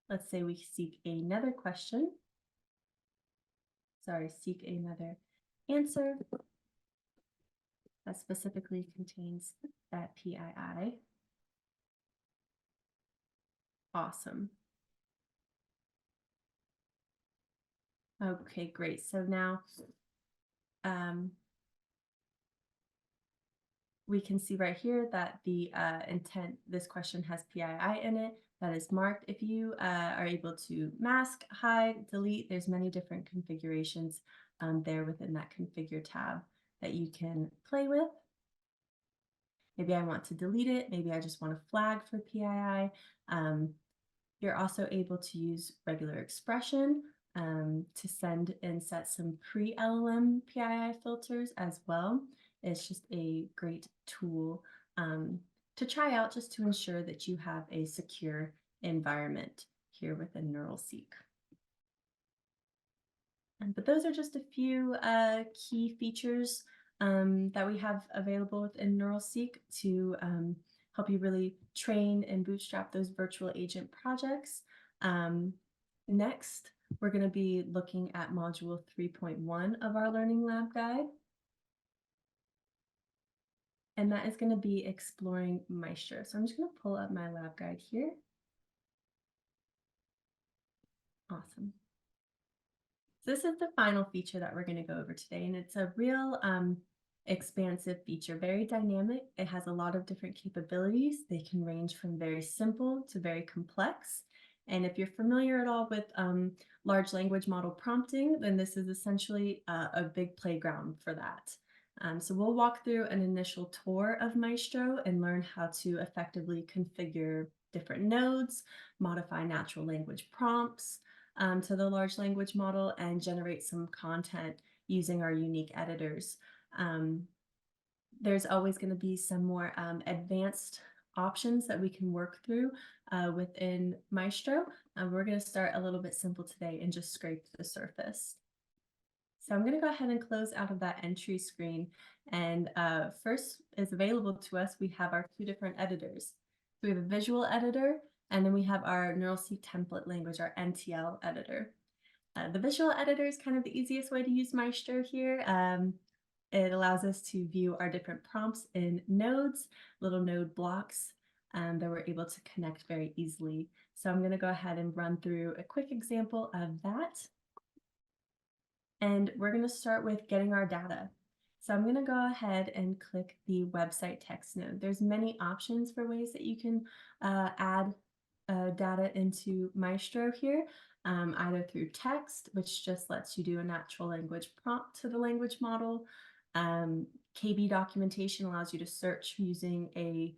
Let's say we seek another question. Sorry, seek another answer that specifically contains that PII. Awesome. Okay, great. So now we can see right here that the intent, this question has PII in it. That is marked. If you are able to mask, hide, delete, there's many different configurations there within that configure tab that you can play with. Maybe I want to delete it. Maybe I just want a flag for PII. You're also able to use regular expression to send and set some pre-LLM PII filters as well. It's just a great tool to try out just to ensure that you have a secure environment here within NeuralSeek. But those are just a few key features that we have available within NeuralSeek to help you really train and bootstrap those virtual agent projects. Next, we're going to be looking at module 3.1 of our Learning Lab guide. And that is going to be exploring mAIstro. So I'm just going to pull up my lab guide here. Awesome. So this is the final feature that we're going to go over today, and it's a real expansive feature, very dynamic. It has a lot of different capabilities. They can range from very simple to very complex. And if you're familiar at all with large language model prompting, then this is essentially a big playground for that. So we'll walk through an initial tour of mAIstro and learn how to effectively configure different nodes, modify natural language prompts to the large language model, and generate some content using our unique editors. There's always going to be some more advanced options that we can work through within mAIstro. We're going to start a little bit simple today and just scrape the surface. So I'm going to go ahead and close out of that entry screen. And first is available to us, we have our two different editors. So we have a visual editor, and then we have our NeuralSeek template language, our NTL editor. The visual editor is kind of the easiest way to use mAIstro here. It allows us to view our different prompts in nodes, little node blocks that we're able to connect very easily. So I'm going to go ahead and run through a quick example of that. And we're going to start with getting our data. So I'm going to go ahead and click the website text node. There's many options for ways that you can add data into mAIstro here, either through text, which just lets you do a natural language prompt to the language model. KB documentation allows you to search using a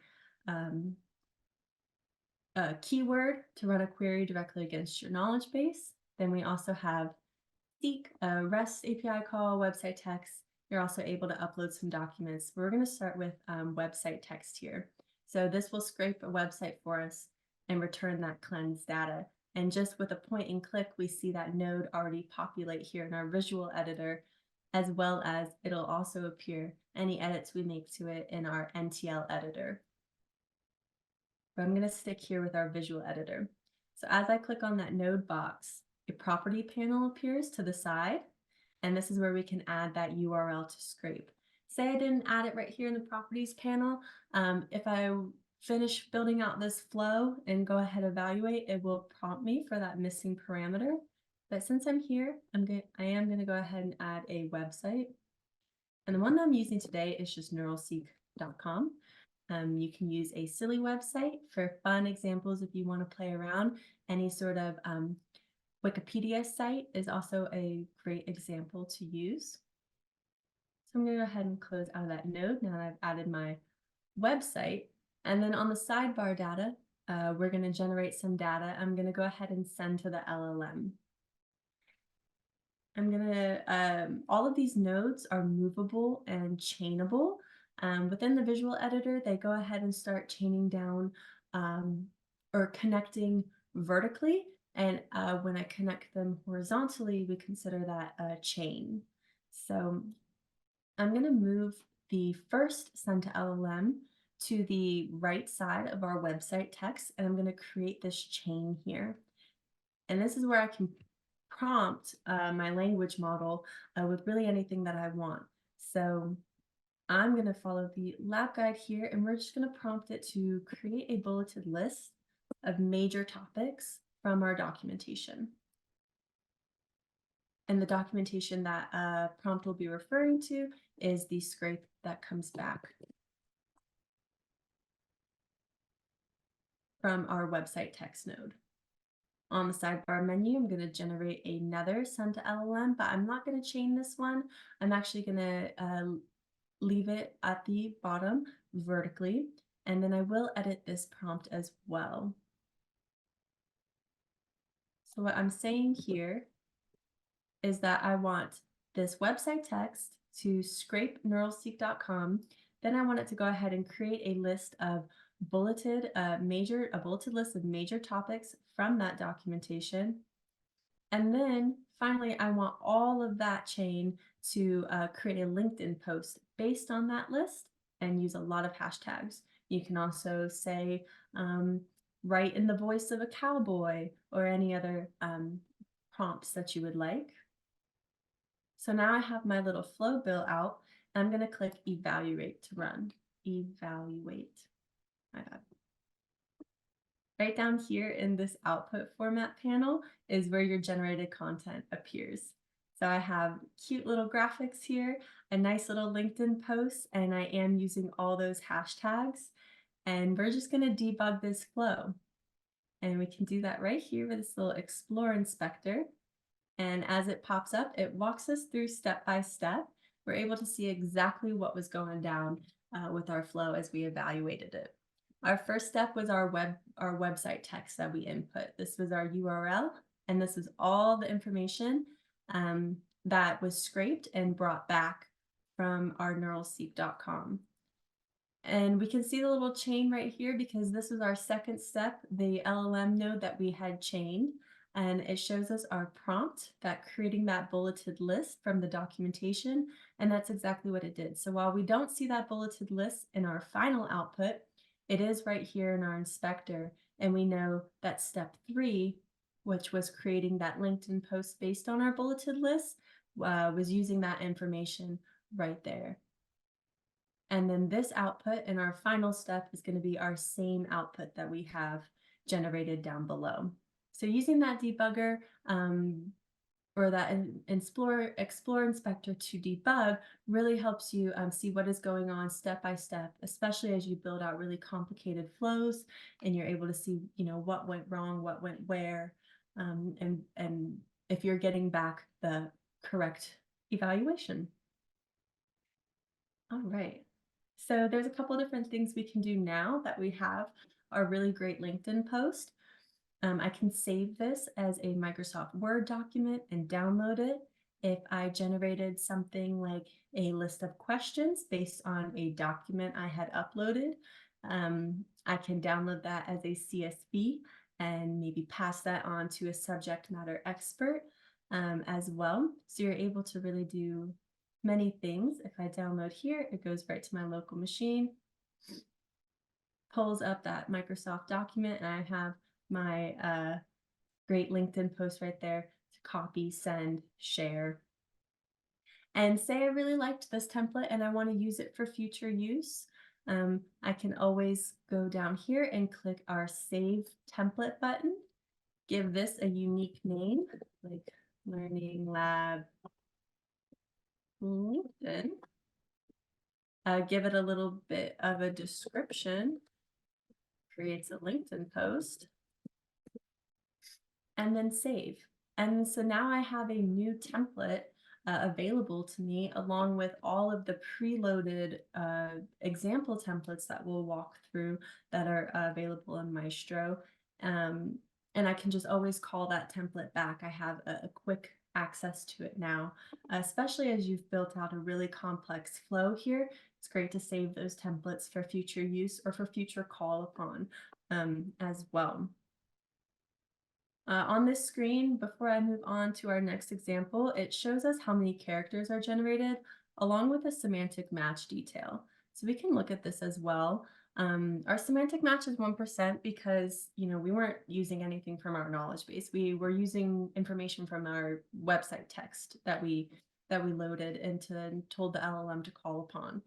keyword to run a query directly against your knowledge base. Then we also have Seek, a REST API call, website text. You're also able to upload some documents. We're going to start with website text here. So this will scrape a website for us and return that cleansed data. And just with a point and click, we see that node already populate here in our visual editor, as well as it'll also appear any edits we make to it in our NTL editor. But I'm going to stick here with our visual editor. So as I click on that node box, a property panel appears to the side, and this is where we can add that URL to scrape. Say I didn't add it right here in the properties panel. If I finish building out this flow and go ahead and evaluate, it will prompt me for that missing parameter. But since I'm here, I am going to go ahead and add a website. And the one that I'm using today is just neuralseek.com. You can use a silly website for fun examples if you want to play around. Any sort of Wikipedia site is also a great example to use. So I'm going to go ahead and close out of that node now that I've added my website. And then on the sidebar data, we're going to generate some data. I'm going to go ahead and send to the LLM. I'm going to, all of these nodes are movable and chainable. Within the visual editor, they go ahead and start chaining down or connecting vertically. And when I connect them horizontally, we consider that a chain. So I'm going to move the first send to LLM to the right side of our website text, and I'm going to create this chain here. And this is where I can prompt my language model with really anything that I want. So I'm going to follow the lab guide here, and we're just going to prompt it to create a bulleted list of major topics from our documentation. And the documentation that prompt will be referring to is the scrape that comes back from our website text node. On the sidebar menu, I'm going to generate another send to LLM, but I'm not going to chain this one. I'm actually going to leave it at the bottom vertically, and then I will edit this prompt as well. So what I'm saying here is that I want this website text to scrape neuralseek.com. Then I want it to go ahead and create a list of bulleted list of major topics from that documentation. And then finally, I want all of that chain to create a LinkedIn post based on that list and use a lot of hashtags. You can also say, write in the voice of a cowboy or any other prompts that you would like. So now I have my little flow built out. I'm going to click evaluate to run. Evaluate. My bad. Right down here in this output format panel is where your generated content appears. So I have cute little graphics here, a nice little LinkedIn post, and I am using all those hashtags. And we're just going to debug this flow. And we can do that right here with this little Explore Inspector. And as it pops up, it walks us through step by step. We're able to see exactly what was going down with our flow as we evaluated it. Our first step was our website text that we input. This was our URL, and this is all the information that was scraped and brought back from our neuralseek.com. And we can see the little chain right here because this was our second step, the LLM node that we had chained. And it shows us our prompt that creating that bulleted list from the documentation. And that's exactly what it did. So while we don't see that bulleted list in our final output, it is right here in our inspector. And we know that step 3, which was creating that LinkedIn post based on our bulleted list, was using that information right there. And then this output in our final step is going to be our same output that we have generated down below. So using that debugger or that Explore Inspector to debug really helps you see what is going on step by step, especially as you build out really complicated flows and you're able to see, what went wrong, what went where, and if you're getting back the correct evaluation. All right. So there's a couple different things we can do now that we have our really great LinkedIn post. I can save this as a Microsoft Word document and download it. If I generated something like a list of questions based on a document I had uploaded, I can download that as a CSV and maybe pass that on to a subject matter expert as well. So you're able to really do many things. If I download here, it goes right to my local machine, pulls up that Microsoft document, and I have my great LinkedIn post right there to copy, send, share. And say I really liked this template and I want to use it for future use. I can always go down here and click our Save Template button, give this a unique name, like Learning Lab LinkedIn. Give it a little bit of a description, creates a LinkedIn post, and then save. And so now I have a new template available to me along with all of the preloaded example templates that we'll walk through that are available in mAIstro. And I can just always call that template back. I have a quick access to it now, especially as you've built out a really complex flow here. It's great to save those templates for future use or for future call upon as well. On this screen, before I move on to our next example, it shows us how many characters are generated along with a semantic match detail. So we can look at this as well. Our semantic match is 1% because we weren't using anything from our knowledge base. We were using information from our website text that we loaded into and told the LLM to call upon.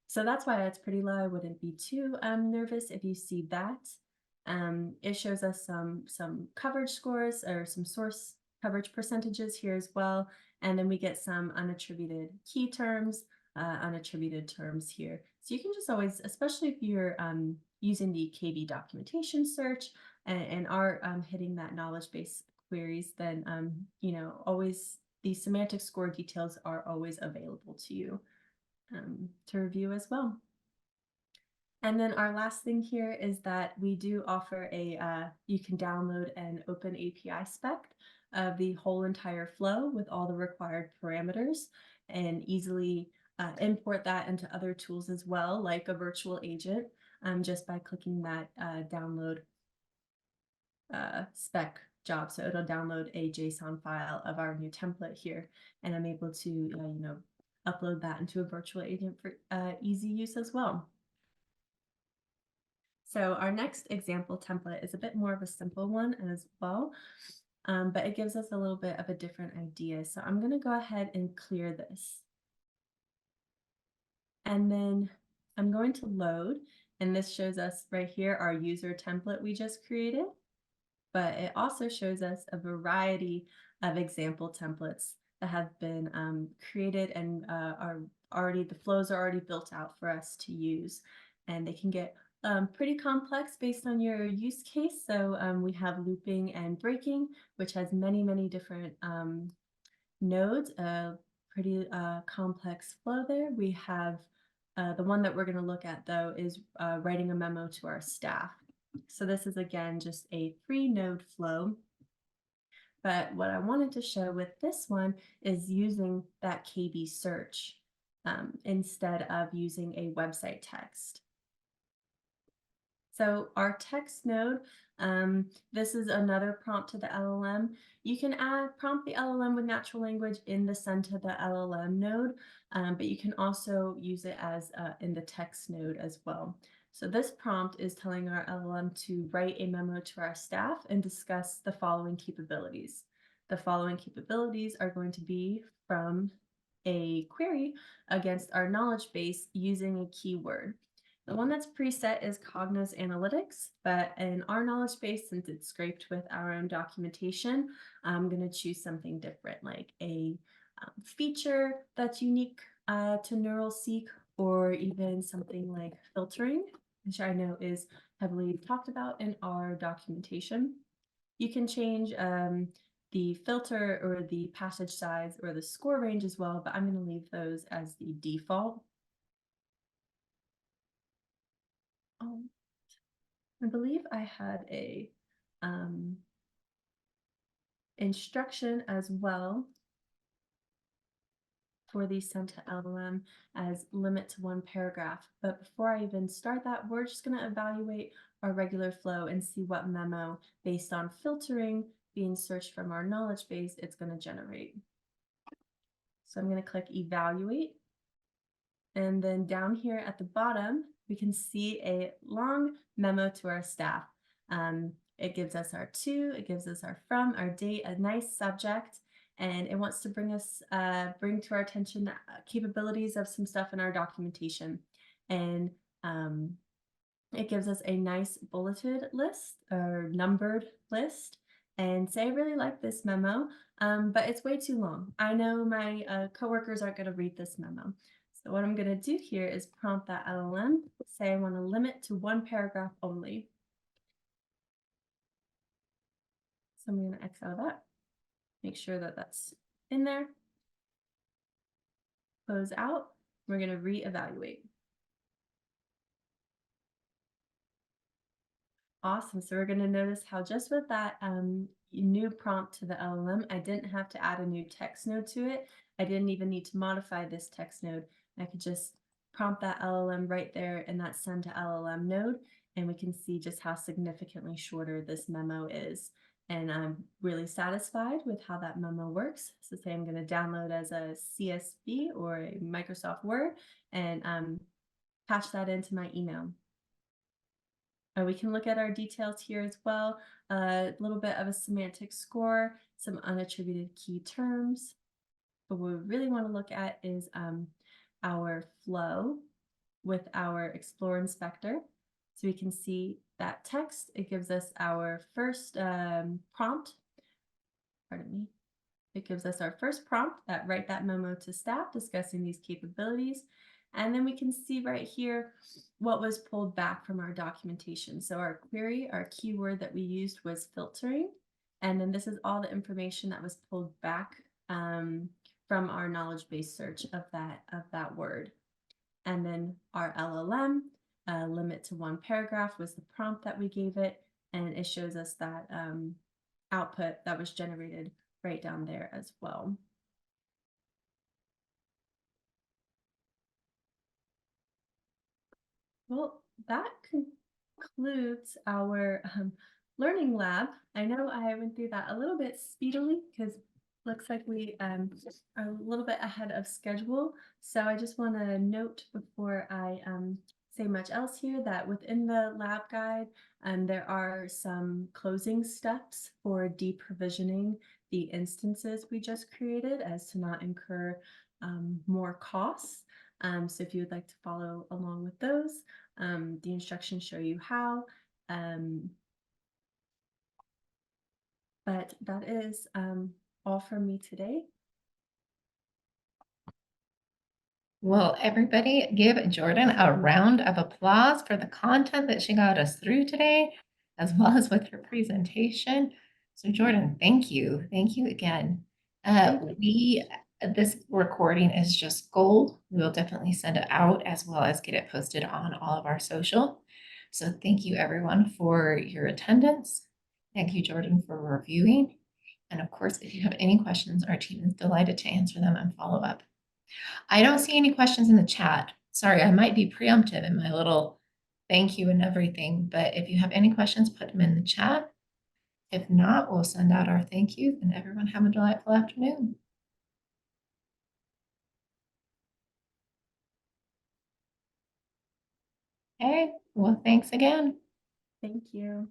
So that's why it's pretty low. I wouldn't be too nervous if you see that. It shows us some coverage scores or some source coverage percentages here as well. And then we get some unattributed key terms, unattributed terms here. So you can just always, especially if you're using the KB documentation search and are hitting that knowledge base queries, then, always these semantic score details are always available to you to review as well. And then our last thing here is that we do offer you can download an open API spec of the whole entire flow with all the required parameters and easily import that into other tools as well, like a virtual agent, just by clicking that download spec job. So it'll download a JSON file of our new template here, and I'm able to, upload that into a virtual agent for easy use as well. So our next example template is a bit more of a simple one as well, but it gives us a little bit of a different idea. So I'm going to go ahead and clear this. And then I'm going to load, and this shows us right here our user template we just created, but it also shows us a variety of example templates that have been created and the flows are already built out for us to use, and they can get pretty complex based on your use case. So we have looping and breaking, which has many different nodes, a pretty complex flow there. We have the one that we're going to look at, though, is writing a memo to our staff. So this is, again, just a 3-node flow. But what I wanted to show with this one is using that KB search instead of using a website text. So our text node, this is another prompt to the LLM. You can prompt the LLM with natural language in the send to the LLM node, but you can also use it as in the text node as well. So this prompt is telling our LLM to write a memo to our staff and discuss the following capabilities. The following capabilities are going to be from a query against our knowledge base using a keyword. The one that's preset is Cognos Analytics, but in our knowledge base, since it's scraped with our own documentation, I'm going to choose something different, like a feature that's unique to NeuralSeek, or even something like filtering, which I know is heavily talked about in our documentation. You can change the filter or the passage size or the score range as well, but I'm going to leave those as the default. I believe I had a instruction as well for the send to LLM as limit to 1 paragraph. But before I even start that, we're just going to evaluate our regular flow and see what memo, based on filtering being searched from our knowledge base, it's going to generate. So I'm going to click evaluate. And then down here at the bottom, we can see a long memo to our staff. It gives us our to, it gives us our from, our date, a nice subject, and it wants to bring to our attention the capabilities of some stuff in our documentation. And it gives us a nice bulleted list or numbered list, and say, I really like this memo, but it's way too long. I know my coworkers aren't going to read this memo. So what I'm going to do here is prompt that LLM, say I want to limit to 1 paragraph only. So I'm going to X out of that, make sure that that's in there, close out. We're going to reevaluate. Awesome. So we're going to notice how just with that new prompt to the LLM, I didn't have to add a new text node to it. I didn't even need to modify this text node. I could just prompt that LLM right there in that send to LLM node, and we can see just how significantly shorter this memo is. And I'm really satisfied with how that memo works. So say I'm going to download as a CSV or a Microsoft Word and patch that into my email. We can look at our details here as well, a little bit of a semantic score, some unattributed key terms. But what we really want to look at is our flow with our Explore Inspector. So we can see that text, it gives us our first prompt. pardon me. It gives us our first prompt that write that memo to staff discussing these capabilities. And then we can see right here what was pulled back from our documentation. So our query, our keyword that we used was filtering. And then this is all the information that was pulled back from our knowledge-based search of that word. And then our LLM, limit to one paragraph, was the prompt that we gave it. And it shows us that output that was generated right down there as well. Well, that concludes our learning lab. I know I went through that a little bit speedily because looks like we are a little bit ahead of schedule. So I just want to note before I say much else here that within the lab guide, there are some closing steps for deprovisioning the instances we just created as to not incur more costs. So if you would like to follow along with those, the instructions show you how. But that is all from me today. Well, everybody give Jordan a round of applause for the content that she got us through today, as well as with her presentation. So Jordan, thank you. Thank you again. This recording is just gold. We will definitely send it out as well as get it posted on all of our social. So thank you everyone for your attendance. Thank you, Jordan, for reviewing. And of course, if you have any questions, our team is delighted to answer them and follow up. I don't see any questions in the chat. Sorry, I might be preemptive in my little thank you and everything, but if you have any questions, put them in the chat. If not, we'll send out our thank yous and everyone have a delightful afternoon. Okay, well, thanks again. Thank you.